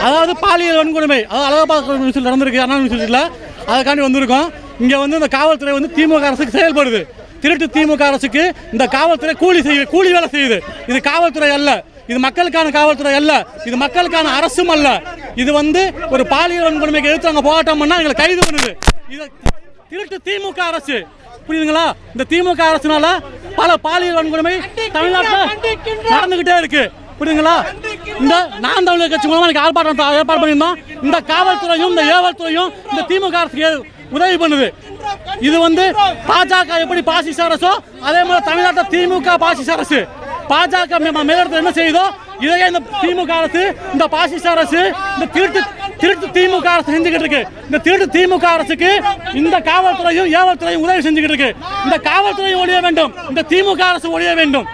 அதாவது பாலியல் வன்கொடுமை, அதாவது அழகப்பா நியூஸில் நடந்திருக்கு, அண்ணா யூனிவர்சிட்டியில். அதுக்காண்டி வந்திருக்கோம். இங்கே வந்து இந்த காவல்துறை வந்து திமுக அரசுக்கு செயல்படுது. திருட்டு திமுக அரசுக்கு இந்த காவல்துறை கூலி வேலை செய்யுது. இது காவல்துறை அல்ல, இது மக்களுக்கான காவல்துறை அல்ல, இது மக்களுக்கான அரசும் அல்ல. இது வந்து ஒரு பாலியல் வன்கொடுமைக்கு எதிர்த்து அங்கே போராட்டம் பண்ணால் எங்களை கைது பண்ணுது. இது திருட்டு திமுக அரசு, புரியுதுங்களா? இந்த திமுக அரசுனால பல பாலியல் வன்கொடுமை தமிழ்நாட்டில் நடந்துகிட்டே இருக்கு, புரியுதுங்களா? இந்த நாம் தமிழர் கட்சி மூலமா ஏற்பாடு பண்ணியிருந்தோம். இந்த காவல்துறையும் இந்த ஏவல் துறையும் இந்த திமுக அரசுக்கு உதவி பண்ணுது. இது வந்து பாஜக எப்படி பாசிச அரசோ அதே மாதிரி தமிழ்நாட்டில் திமுக பாசிச அரசு. பாஜக மேலிடத்தில் என்ன செய்யுதோ இதையே இந்த திமுக அரசு, இந்த பாசிச அரசு, இந்த திருட்டு திமுக அரசு செஞ்சுக்கிட்டு இருக்கு. இந்த திருட்டு திமுக அரசுக்கு இந்த காவல்துறையும் ஏவல் துறையும் உதவி செஞ்சுக்கிட்டு இருக்கு. இந்த காவல்துறை ஒழிய வேண்டும், இந்த திமுக அரசு ஒழிய வேண்டும்.